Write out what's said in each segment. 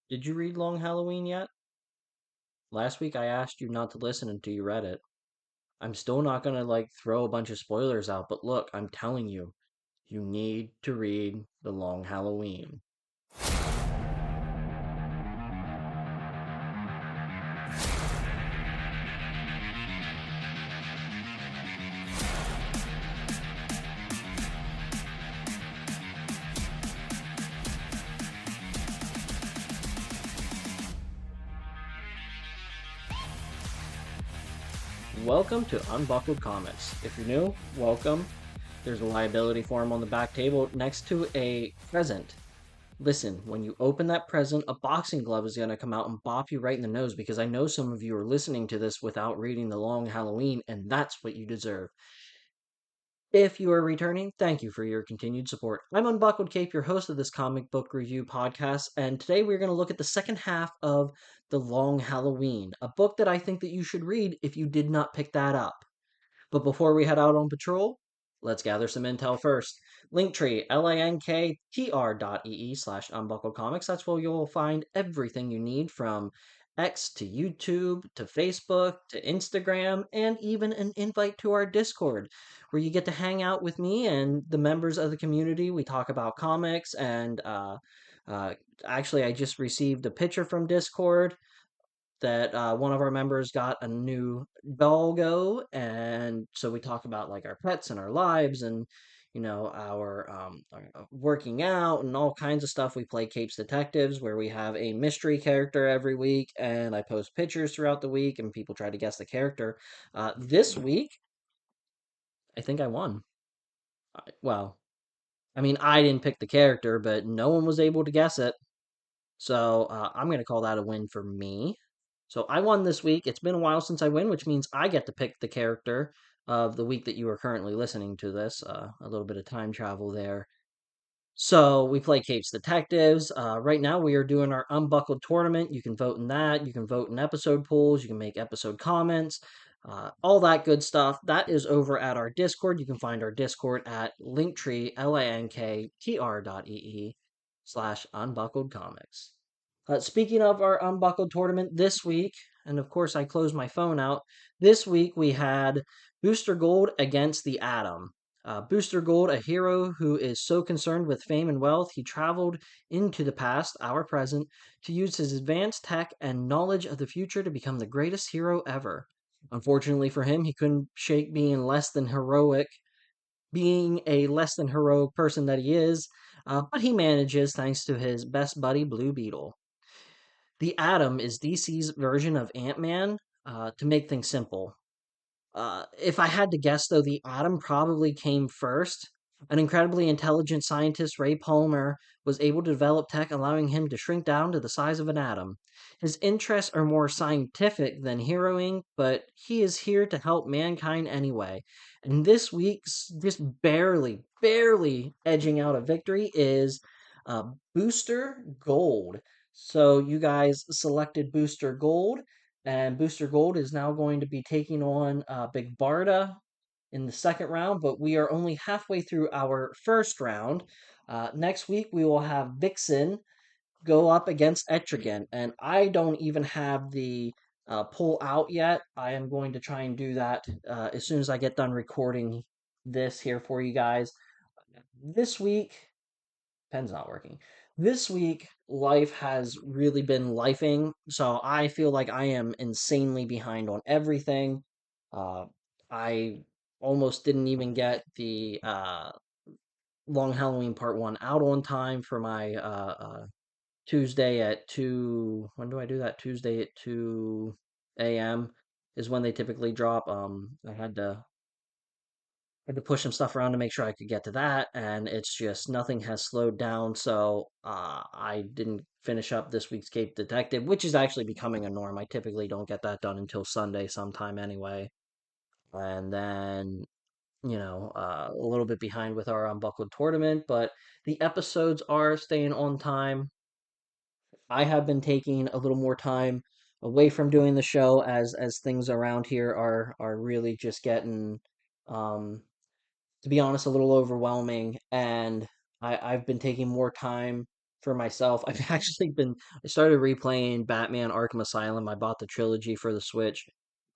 Did you read Long Halloween yet? Last week I asked you not to listen until you read it. I'm still not gonna throw a bunch of spoilers out, but look, I'm telling you, you need to read The Long Halloween. Welcome to Unbuckled Comics. If you're new, welcome. There's a liability form on the back table next to a present. Listen, when you open that present, a boxing glove is going to come out and bop you right in the nose because I know some of you are listening to this without reading The Long Halloween, and that's what you deserve. If you are returning, thank you for your continued support. I'm Unbuckled Cape, your host of this comic book review podcast, and today we're going to look at the second half of The Long Halloween, a book that I think that you should read if you did not pick that up. But before we head out on patrol, let's gather some intel first. Linktree, linktr.ee/unbuckledcomics. That's where you'll find everything you need from X to YouTube to Facebook to Instagram and even an invite to our Discord where you get to hang out with me and the members of the community. We talk about comics and uh, actually, I just received a picture from Discord that one of our members got a new doggo, and so we talk about our pets and our lives, and our working out and all kinds of stuff. We play Capes Detectives, where we have a mystery character every week, and I post pictures throughout the week, and people try to guess the character. This week, I think I won. Well, I mean, I didn't pick the character, but no one was able to guess it. So I'm going to call that a win for me. So I won this week. It's been a while since I win, which means I get to pick the character of the week that you are currently listening to this. A little bit of time travel there. So we play Capes Detectives. Right now we are doing our Unbuckled tournament. You can vote in that. You can vote in episode polls. You can make episode comments. All that good stuff. That is over at our Discord. You can find our Discord at linktree, linktr.ee/unbuckled comics. Speaking of our Unbuckled tournament this week, and of course I closed my phone out, this week we had Booster Gold against the Atom. Booster Gold, a hero who is so concerned with fame and wealth, he traveled into the past, our present, to use his advanced tech and knowledge of the future to become the greatest hero ever. Unfortunately for him, he couldn't shake being a less than heroic person that he is, but he manages thanks to his best buddy, Blue Beetle. The Atom is DC's version of Ant-Man, to make things simple. If I had to guess, though, the Atom probably came first. An incredibly intelligent scientist, Ray Palmer, was able to develop tech allowing him to shrink down to the size of an atom. His interests are more scientific than heroing, but he is here to help mankind anyway. And this week's just barely edging out a victory is Booster Gold. So you guys selected Booster Gold, and Booster Gold is now going to be taking on Big Barda in the second round, but we are only halfway through our first round. Next week, we will have Vixen go up against Etrigan, and I don't even have the pull out yet. I am going to try and do that as soon as I get done recording this here for you guys. This week, pen's not working. This week, life has really been lifing, so I feel like I am insanely behind on everything. Uh, I almost didn't even get the Long Halloween Part 1 out on time for my Tuesday at 2. When do I do that? Tuesday at 2 a.m. is when they typically drop. I had to push some stuff around to make sure I could get to that, and it's just nothing has slowed down. So I didn't finish up this week's Cape Detective, which is actually becoming a norm. I typically don't get that done until Sunday sometime anyway. And then, a little bit behind with our Unbuckled tournament, but the episodes are staying on time. I have been taking a little more time away from doing the show as things around here are really just getting um to be honest, a little overwhelming. And I've been taking more time for myself. I started replaying Batman Arkham Asylum. I bought the trilogy for the Switch.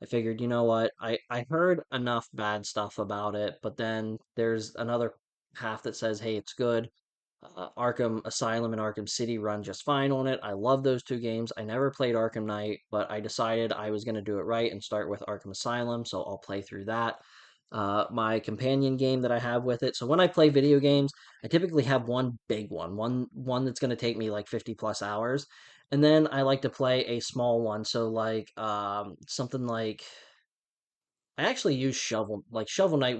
I figured, you know what? I heard enough bad stuff about it, but then there's another half that says, hey, it's good. Arkham Asylum and Arkham City run just fine on it. I love those two games. I never played Arkham Knight, but I decided I was going to do it right and start with Arkham Asylum, so I'll play through that. My companion game that I have with it. So when I play video games, I typically have one big one that's going to take me like 50 plus hours, and then I like to play a small one. So like something like I actually use Shovel Knight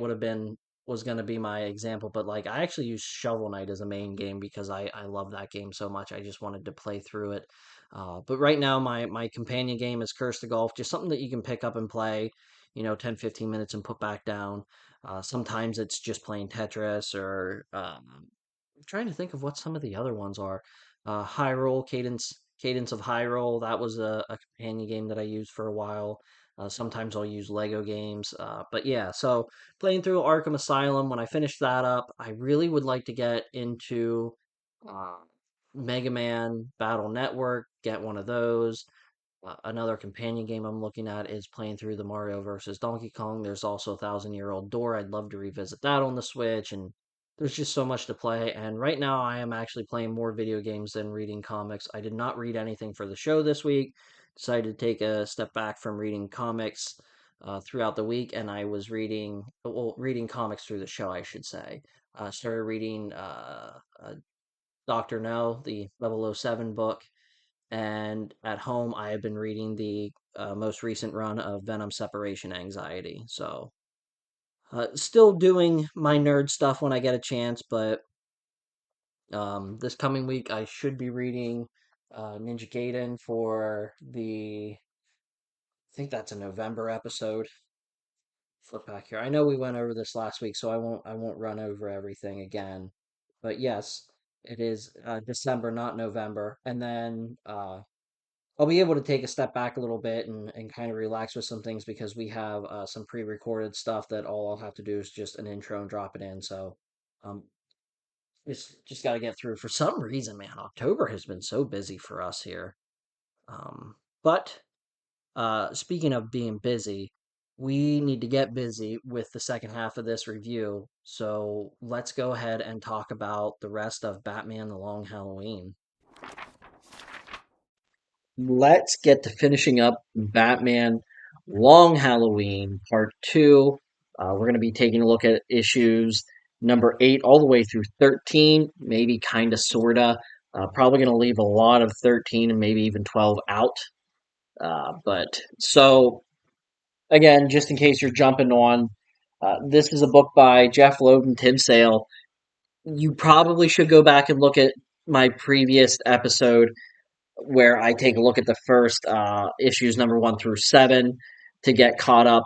was gonna be my example, but like I actually use Shovel Knight as a main game because I love that game so much. I just wanted to play through it. But right now my companion game is Curse to Golf, just something that you can pick up and play, 10 15 minutes and put back down. Sometimes it's just playing Tetris or I'm trying to think of what some of the other ones are. Hyrule, Cadence of Hyrule, that was a companion game that I used for a while. Sometimes I'll use Lego games. But yeah, so playing through Arkham Asylum, when I finish that up, I really would like to get into uh, Mega Man Battle Network, get one of those. Another companion game I'm looking at is playing through the Mario versus Donkey Kong. There's also Thousand-Year-Old Door. I'd love to revisit that on the Switch, and there's just so much to play. And right now, I am actually playing more video games than reading comics. I did not read anything for the show this week. Decided to take a step back from reading comics throughout the week, and I was reading comics through the show, I should say. Started reading Doctor No, the 007 book, and at home, I have been reading the most recent run of Venom Separation Anxiety. So, still doing my nerd stuff when I get a chance, but this coming week I should be reading Ninja Gaiden for I think that's a November episode. Flip back here. I know we went over this last week, so I won't run over everything again. But yes, it is December, not November, and then I'll be able to take a step back a little bit and kind of relax with some things because we have some pre-recorded stuff that all I'll have to do is just an intro and drop it in. So, um, just got to get through. For some reason, man, October has been so busy for us here. But speaking of being busy, we need to get busy with the second half of this review. So let's go ahead and talk about the rest of Batman: The Long Halloween. Let's get to finishing up Batman Long Halloween Part 2. We're going to be taking a look at issues number 8 all the way through 13, maybe kind of, sort of. Probably going to leave a lot of 13 and maybe even 12 out. But so, again, just in case you're jumping on, this is a book by Jeff Loeb and Tim Sale. You probably should go back and look at my previous episode where I take a look at the first issues number 1 through 7 to get caught up.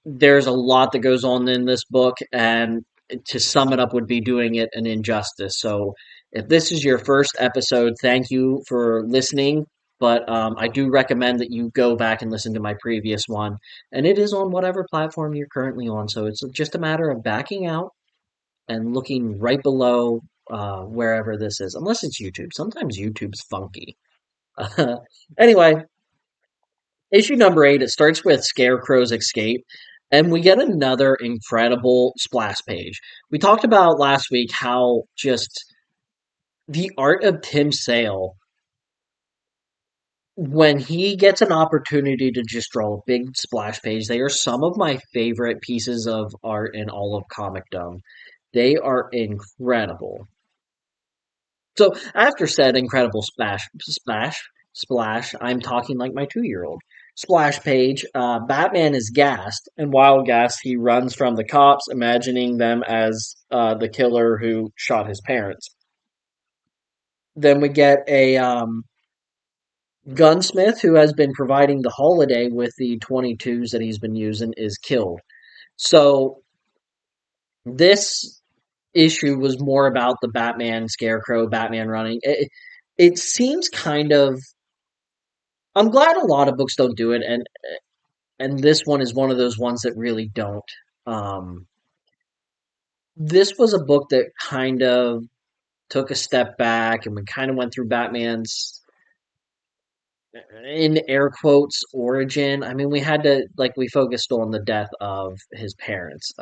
There's a lot that goes on in this book, and to sum it up would be doing it an injustice. So, if this is your first episode, thank you for listening. But I do recommend that you go back and listen to my previous one. And it is on whatever platform you're currently on. So it's just a matter of backing out and looking right below wherever this is, unless it's YouTube. Sometimes YouTube's funky. Anyway, issue number 8, it starts with Scarecrow's escape, and we get another incredible splash page. We talked about last week how just the art of Tim Sale, when he gets an opportunity to just draw a big splash page, they are some of my favorite pieces of art in all of comicdom. They are incredible. So after said incredible splash, I'm talking like my 2-year-old. Splash page, Batman is gassed, and while gassed, he runs from the cops, imagining them as the killer who shot his parents. Then we get a gunsmith who has been providing the holiday with the 22s that he's been using is killed. So this issue was more about the Batman Scarecrow, Batman running. It seems kind of. I'm glad a lot of books don't do it, and this one is one of those ones that really don't. Um, this was a book that kind of took a step back and we kind of went through Batman's, in air quotes, origin. I mean, we had to, like, we focused on the death of his parents.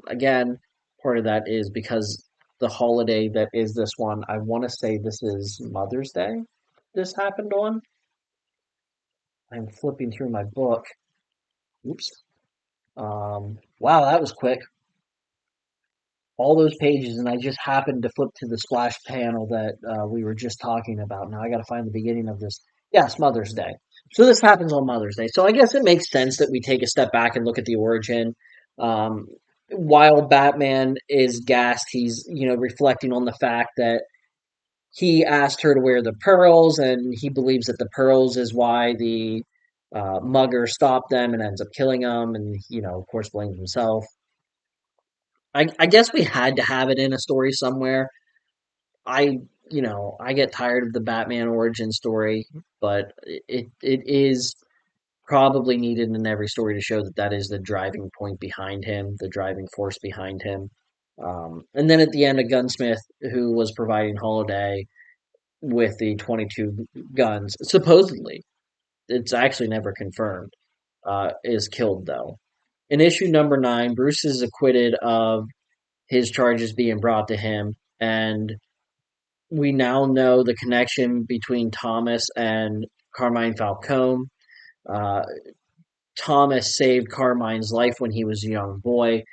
Again, part of that is because the holiday that is this one, I want to say this is Mother's Day this happened on. I'm flipping through my book. Oops. Wow, that was quick. All those pages, and I just happened to flip to the splash panel that we were just talking about. Now I got to find the beginning of this. Yes, Mother's Day. So this happens on Mother's Day. So I guess it makes sense that we take a step back and look at the origin. Um, while Batman is gassed, he's reflecting on the fact that he asked her to wear the pearls, and he believes that the pearls is why the mugger stopped them and ends up killing them, and of course blames himself. I guess we had to have it in a story somewhere. I get tired of the Batman origin story, but it is probably needed in every story to show that that is the driving point behind him, the driving force behind him. And then at the end, a gunsmith who was providing Holiday with the 22 guns, supposedly, it's actually never confirmed, is killed though. In issue number 9, Bruce is acquitted of his charges being brought to him, and we now know the connection between Thomas and Carmine Falcone. Uh, Thomas saved Carmine's life when he was a young boy.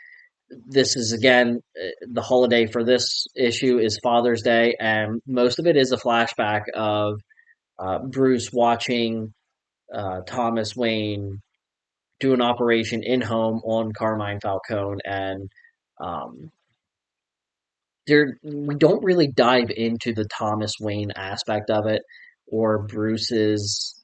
This is again the holiday for this issue is Father's Day, and most of it is a flashback of Bruce watching Thomas Wayne do an operation in home on Carmine Falcone, and um, we don't really dive into the Thomas Wayne aspect of it or Bruce's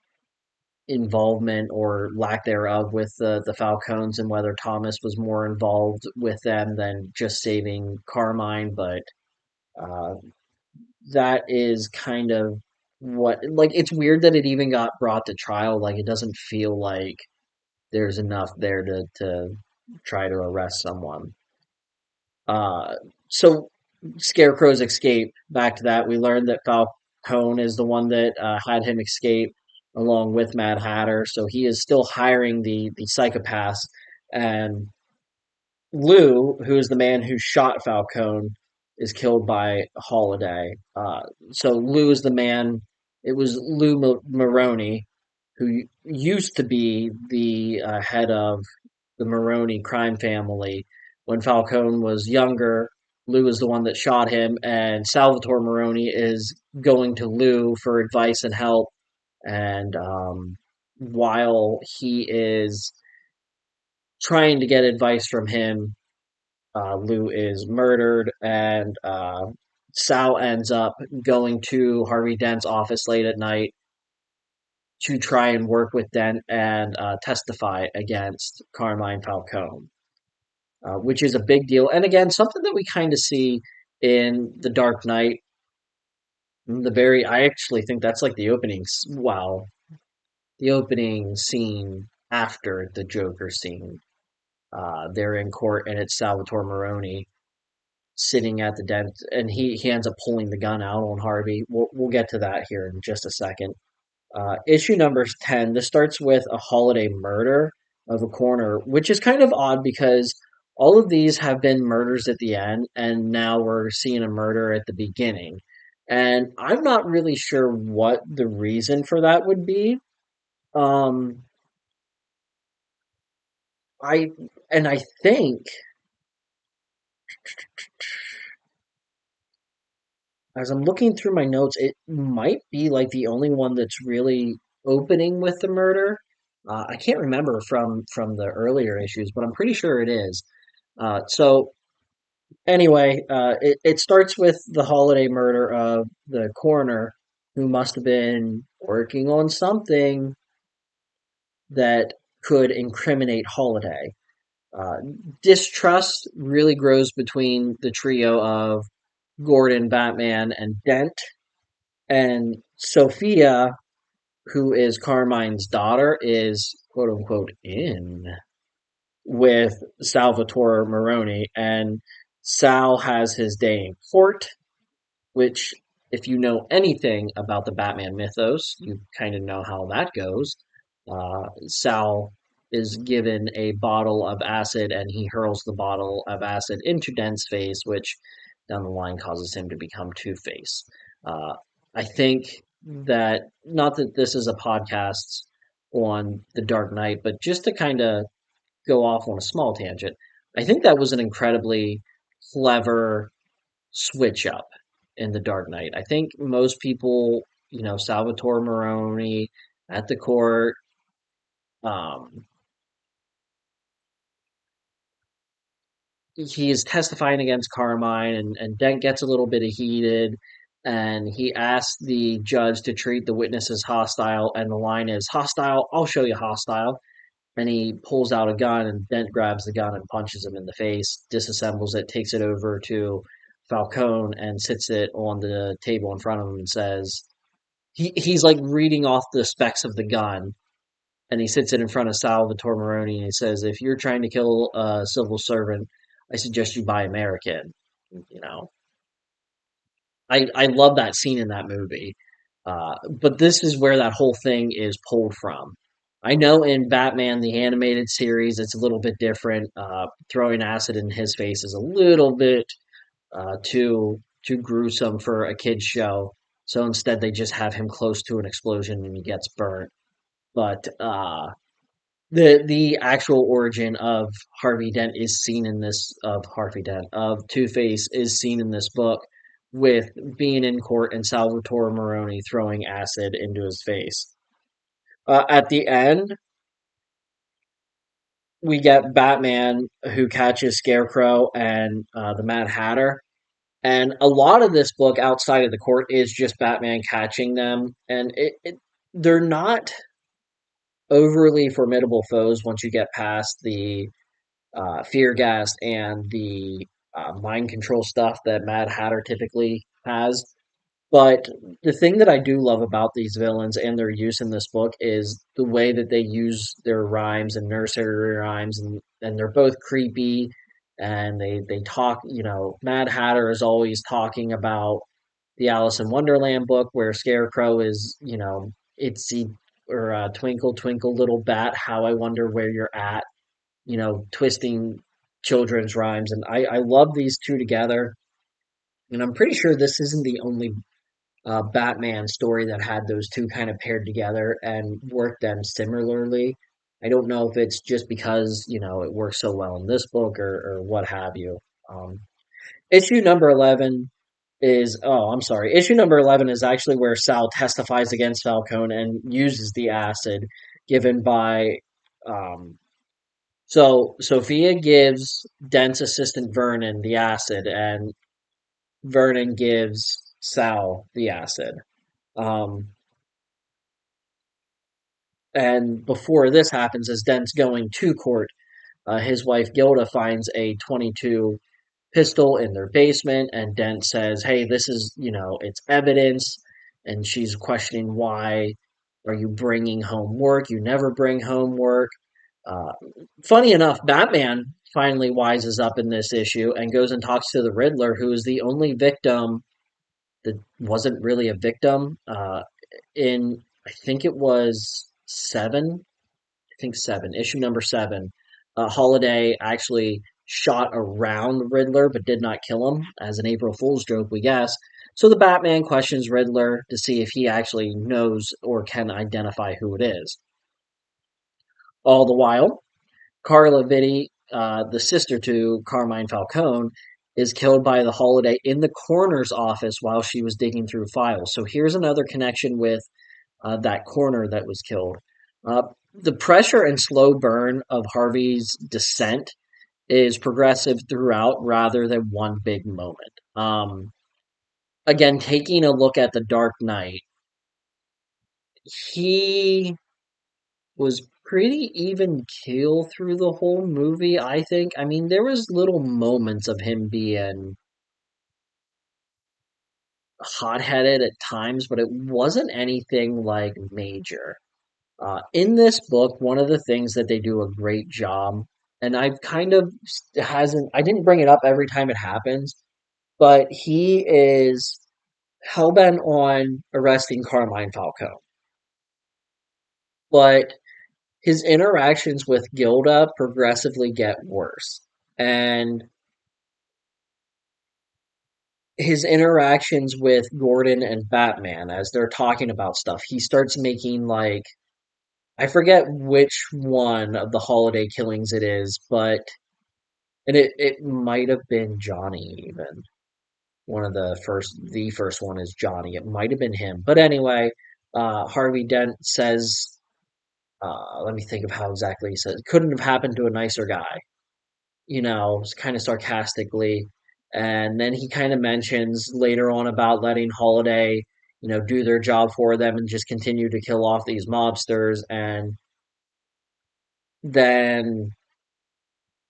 involvement or lack thereof with the Falcons, and whether Thomas was more involved with them than just saving Carmine. But uh, that is kind of what, like, it's weird that it even got brought to trial. Like, it doesn't feel like there's enough there to try to arrest someone. Uh, so Scarecrow's escape. Back to that, we learned that Falcone is the one that had him escape along with Mad Hatter. So he is still hiring the psychopaths, and Lou, who is the man who shot Falcone, is killed by Holiday. So Lou is the man. It was Maroney, who used to be the head of the Maroney crime family. When Falcone was younger, Lou is the one that shot him, and Salvatore Maroni is going to Lou for advice and help. And while he is trying to get advice from him, Lou is murdered, and Sal ends up going to Harvey Dent's office late at night to try and work with Dent and testify against Carmine Falcone, which is a big deal. And again, something that we kind of see in The Dark Knight. I actually think that's like the wow, the opening scene after the Joker scene. They're in court, and it's Salvatore Maroni sitting at the den, and he ends up pulling the gun out on Harvey. We'll get to that here in just a second. Issue number 10. This starts with a holiday murder of a coroner, which is kind of odd because all of these have been murders at the end, and now we're seeing a murder at the beginning. And I'm not really sure what the reason for that would be. Um, I I think as I'm looking through my notes, it might be like the only one that's really opening with the murder. I can't remember from the earlier issues, but I'm pretty sure it is. So anyway, it starts with the holiday murder of the coroner, who must have been working on something that could incriminate Holiday. Uh, Distrust really grows between the trio of Gordon, Batman, and Dent. And Sophia, who is Carmine's daughter, is quote unquote in with Salvatore Maroni. And Sal has his day in court. which, if you know anything about the Batman mythos, you kind of know how that goes. Sal is given a bottle of acid and he hurls the bottle of acid into Dent's face, which down the line causes him to become Two Face. Uh, I think that, not that this is a podcast on The Dark Knight, but just to kind of go off on a small tangent, I think that was an incredibly clever switch up in The Dark Knight. I think most people, Salvatore Moroni at the court, um, he is testifying against Carmine, and Dent gets a little bit of heated, and he asks the judge to treat the witness as hostile, and the line is hostile, I'll show you hostile. And he pulls out a gun, and Dent grabs the gun and punches him in the face, disassembles it, takes it over to Falcone, and sits it on the table in front of him and says, he's like reading off the specs of the gun, and he sits it in front of Salvatore Moroni, and he says, "If you're trying to kill a civil servant, I suggest you buy American." You know, I love that scene in that movie, but this is where that whole thing is pulled from. I know in Batman the animated series it's a little bit different. Throwing acid in his face is a little bit too gruesome for a kids show. So instead, they just have him close to an explosion and he gets burnt. But the actual origin of Harvey Dent is seen in this of Harvey Dent of Two Face is seen in this book with being in court and Salvatore Moroni throwing acid into his face. At the end, we get Batman who catches Scarecrow and the Mad Hatter. And a lot of this book outside of the court is just Batman catching them. And they're not overly formidable foes once you get past the fear gas and the mind control stuff that Mad Hatter typically has. But the thing that I do love about these villains and their use in this book is the way that they use their rhymes and nursery rhymes, and they're both creepy, and they talk. Mad Hatter is always talking about the Alice in Wonderland book where Scarecrow is, Itsy or Twinkle Twinkle Little Bat, how I wonder where you're at, twisting children's rhymes, and I love these two together. And I'm pretty sure this isn't the only Batman story that had those two kind of paired together and worked them similarly. I don't know if it's just because, it works so well in this book or what have you. Um, issue number 11 I'm sorry. Issue number 11 is actually where Sal testifies against Falcone and uses the acid given by. So Sophia gives Dent's assistant Vernon the acid, and Vernon gives Sal the acid. Um, and before this happens, as Dent's going to court, his wife Gilda finds a 22 pistol in their basement, and Dent says, "Hey, this is, it's evidence." And she's questioning, why are you bringing home work? You never bring home work. Uh, Funny enough, Batman finally wises up in this issue and goes and talks to the Riddler, who is the only victim that wasn't really a victim. In I think it was seven. I think seven, issue number seven. Holiday actually shot around the Riddler but did not kill him, as an April Fool's joke, we guess. So the Batman questions Riddler to see if he actually knows or can identify who it is. All the while, Carla Vitti, the sister to Carmine Falcone, is killed by the Holiday in the coroner's office while she was digging through files. So here's another connection with that coroner that was killed. The pressure and slow burn of Harvey's descent is progressive throughout rather than one big moment. Again, taking a look at The Dark Knight, he was pretty even keel through the whole movie, I think. I mean, there was little moments of him being hot-headed at times, but it wasn't anything like major. In this book, one of the things that they do a great job, and I've kind of hasn't, I didn't bring it up every time it happens, but he is. hell-bent on arresting Carmine Falco. But his interactions with Gilda progressively get worse. And his interactions with Gordon and Batman as they're talking about stuff, he starts making like I forget which one of the holiday killings it is, but and it might have been Johnny even. One of the first one is Johnny. It might have been him. But anyway, Harvey Dent says, let me think of how exactly he says, couldn't have happened to a nicer guy, kind of sarcastically. And then he kind of mentions later on about letting Holiday, do their job for them and just continue to kill off these mobsters. And then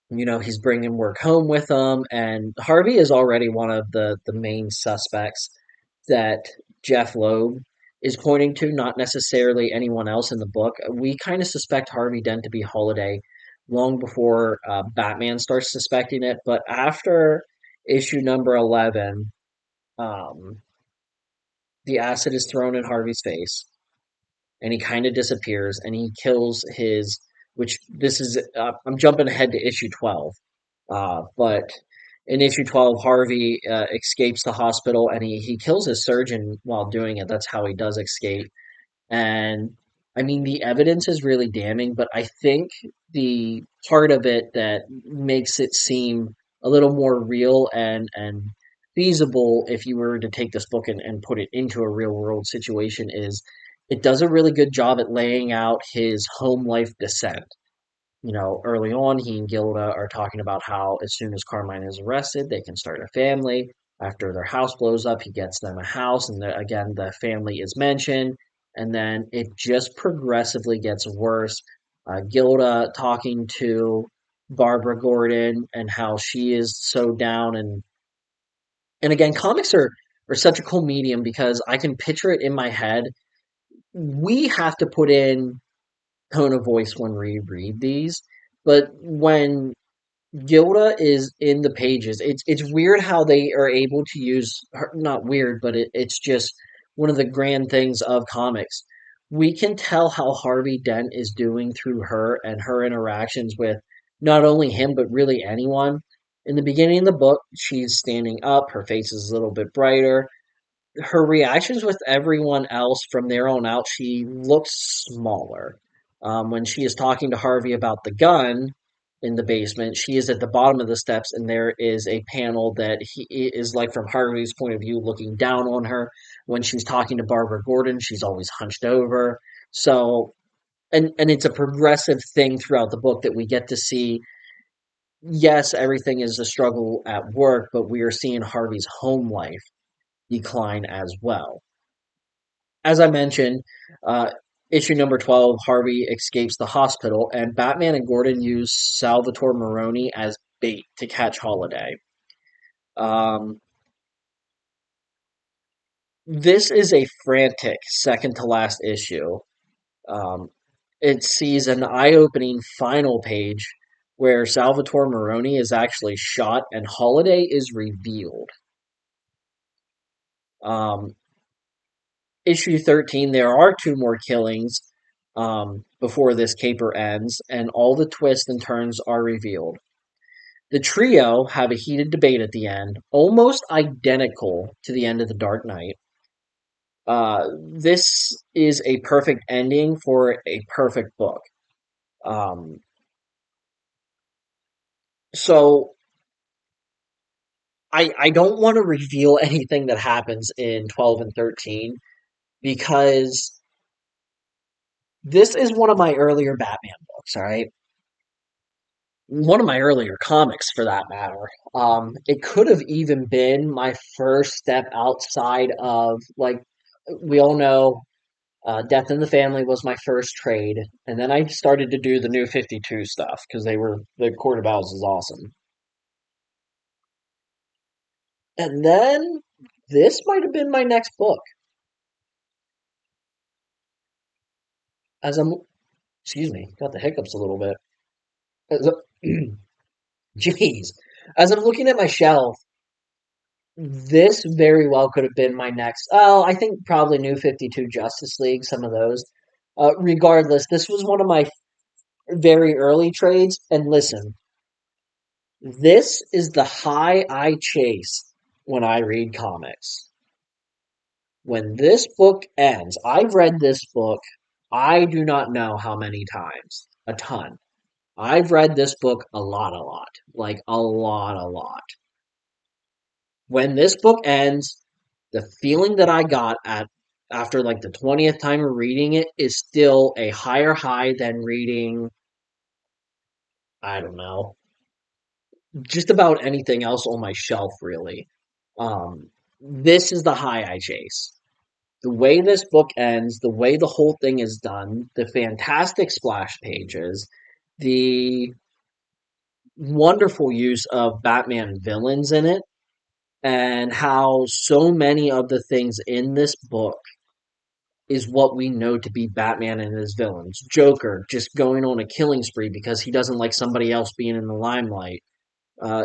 he's bringing work home with him, and Harvey is already one of the main suspects that Jeff Loeb is pointing to, not necessarily anyone else in the book. We kind of suspect Harvey Dent to be Holiday long before Batman starts suspecting it, but after issue number 11, um, the acid is thrown in Harvey's face, and he kind of disappears, and he kills his. Which this is, I'm jumping ahead to issue 12. But in issue 12, Harvey escapes the hospital and he kills his surgeon while doing it. That's how he does escape. And I mean, the evidence is really damning, but I think the part of it that makes it seem a little more real and feasible if you were to take this book and put it into a real world situation is it does a really good job at laying out his home life descent. Early on, he and Gilda are talking about how as soon as Carmine is arrested, they can start a family. After their house blows up, he gets them a house, and again, the family is mentioned. And then it just progressively gets worse. Gilda talking to Barbara Gordon and how she is so down, and again, comics are such a cool medium because I can picture it in my head. We have to put in tone of voice when we read these, but when Gilda is in the pages, it's weird how they are able to use her, not weird, but it's just one of the grand things of comics. We can tell how Harvey Dent is doing through her and her interactions with not only him but really anyone. In the beginning of the book, she's standing up, her face is a little bit brighter, her reactions with everyone else from there on out, she looks smaller. When she is talking to Harvey about the gun in the basement, she is at the bottom of the steps, and there is a panel that he is like from Harvey's point of view, looking down on her. When she's talking to Barbara Gordon, she's always hunched over. So, and it's a progressive thing throughout the book that we get to see. Yes, everything is a struggle at work, but we are seeing Harvey's home life decline as well. As I mentioned, uh, issue number 12, Harvey escapes the hospital, and Batman and Gordon use Salvatore Maroni as bait to catch Holiday. Um, this is a frantic second to last issue. Um, it sees an eye opening final page where Salvatore Maroni is actually shot and Holiday is revealed. Um, issue 13, there are two more killings before this caper ends, and all the twists and turns are revealed. The trio have a heated debate at the end, almost identical to the end of The Dark Knight. This is a perfect ending for a perfect book. Um, so I don't want to reveal anything that happens in 12 and 13 because this is one of my earlier Batman books, all right? One of my earlier comics for that matter. It could have even been my first step outside of, like, we all know Death in the Family was my first trade, and then I started to do the new 52 stuff because the Court of Owls is awesome. And then this might have been my next book. As I'm, excuse me, got the hiccups a little bit. As jeez, as I'm looking at my shelf, This very well could have been my next. Oh, I think probably New 52 Justice League, some of those. Regardless, this was one of my very early trades. And listen, this is the high I chase when I read comics. When this book ends, I've read this book, I do not know how many times. A ton. I've read this book a lot. Like a lot, a lot. When this book ends, the feeling that I got at after like the 20th time of reading it is still a higher high than reading, I don't know, just about anything else on my shelf, really. This is the high I chase. The way this book ends, the way the whole thing is done, the fantastic splash pages, the wonderful use of Batman villains in it, and how so many of the things in this book is what we know to be Batman and his villains. Joker just going on a killing spree because he doesn't like somebody else being in the limelight.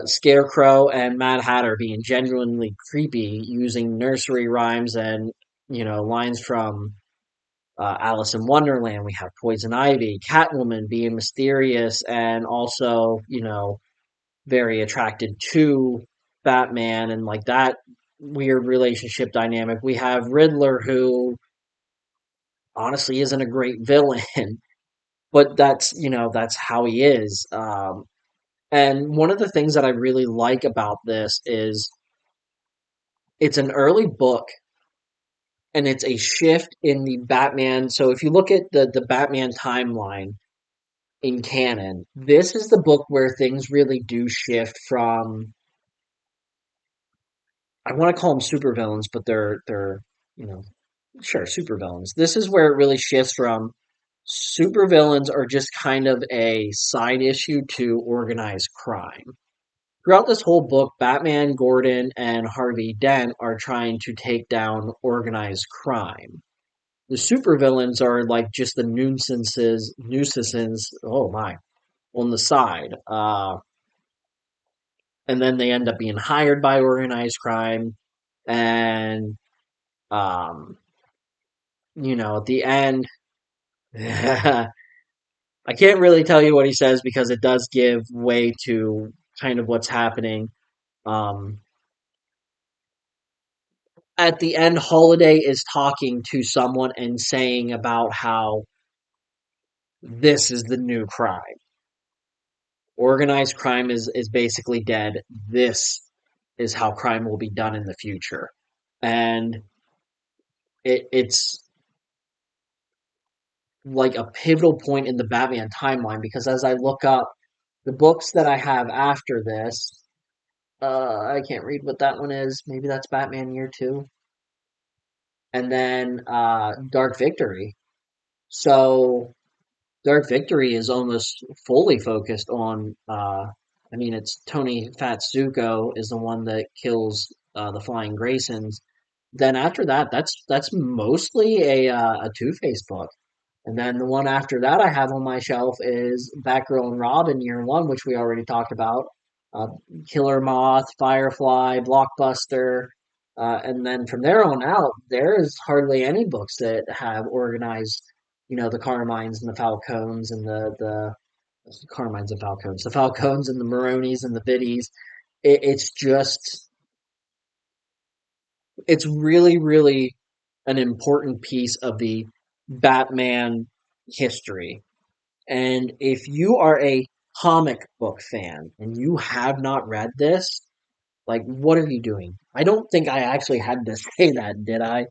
Scarecrow and Mad Hatter being genuinely creepy using nursery rhymes and lines from Alice in Wonderland. We have Poison Ivy, Catwoman being mysterious and also very attracted to Batman and like that weird relationship dynamic. We have Riddler who honestly isn't a great villain, but that's how he is. And one of the things that I really like about this is it's an early book and it's a shift in the Batman. So if you look at the Batman timeline in canon, this is the book where things really do shift from, I want to call them supervillains, but they're you know sure, supervillains. This is where it really shifts from supervillains are just kind of a side issue to organized crime. Throughout this whole book, Batman, Gordon, and Harvey Dent are trying to take down organized crime. The supervillains are like just the nuisances, oh my, on the side. And then they end up being hired by organized crime. And, um, at the end, I can't really tell you what he says because it does give way to kind of what's happening. Um, at the end, Holiday is talking to someone and saying about how this is the new crime. Organized crime is basically dead. This is how crime will be done in the future. And it's like a pivotal point in the Batman timeline because as I look up the books that I have after this, I can't read what that one is. Maybe that's Batman Year Two. And then Dark Victory. So Dark Victory is almost fully focused on. I mean, it's Tony Fatsuko is the one that kills the Flying Graysons. Then after that, that's mostly a Two Face book. And then the one after that I have on my shelf is Batgirl and Robin Year One, which we already talked about. Uh, Killer Moth, Firefly, Blockbuster, and then from there on out, there is hardly any books that have organized, the Carmines and the Falcons and the Carmines and Falcons, the Falcons and the Maronis and the Biddies. It's just, it's really, really an important piece of the Batman history. And if you are a comic book fan and you have not read this, like, what are you doing? I don't think I actually had to say that, did I?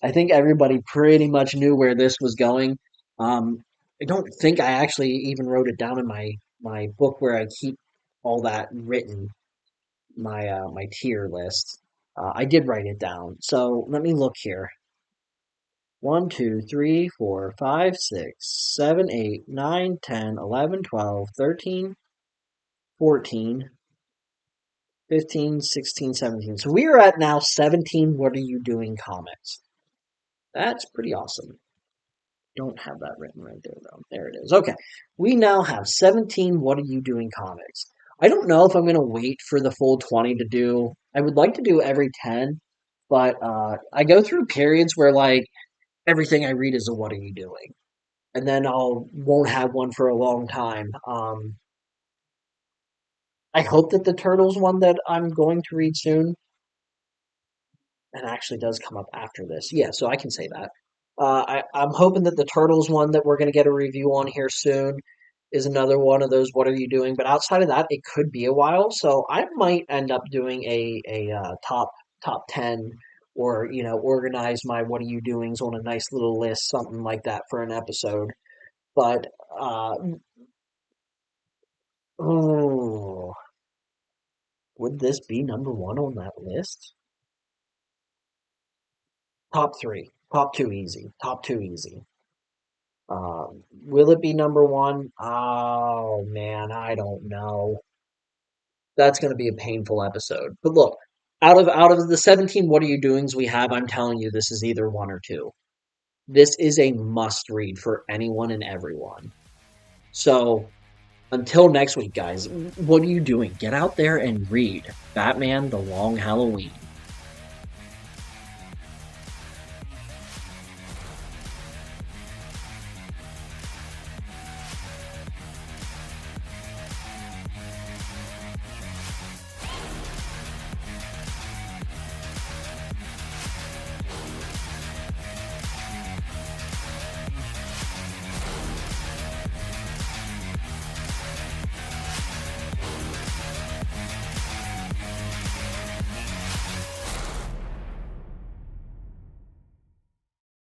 I think everybody pretty much knew where this was going. I don't think I actually even wrote it down in my book where I keep all that written, my tier list. I did write it down. So let me look here. 1, 2, 3, 4, 5, 6, 7, 8, 9, 10, 11, 12, 13, 14, 15, 16, 17. So we are at now 17 What Are You Doing comics. That's pretty awesome. Don't have that written right there, though. There it is. Okay. We now have 17 What Are You Doing comics. I don't know if I'm going to wait for the full 20 to do I would like to do every 10, but I go through periods where like everything I read is a what are you doing? And then I'll won't have one for a long time. I hope that the Turtles one that I'm going to read soon and actually does come up after this. Yeah, so I can say that. I'm hoping that the Turtles one that we're going to get a review on here soon is another one of those. What are you doing? But outside of that, it could be a while. So I might end up doing a top 10 or organize my what are you doings on a nice little list, something like that for an episode. But uh, oh, would this be number one on that list? Top three, top two easy, top two easy. Will it be number one? Oh man, I don't know. That's going to be a painful episode. But look, out of the 17 what are you doings we have, I'm telling you this is either one or two. This is a must read for anyone and everyone. So, until next week guys, what are you doing? Get out there and read Batman the Long Halloween.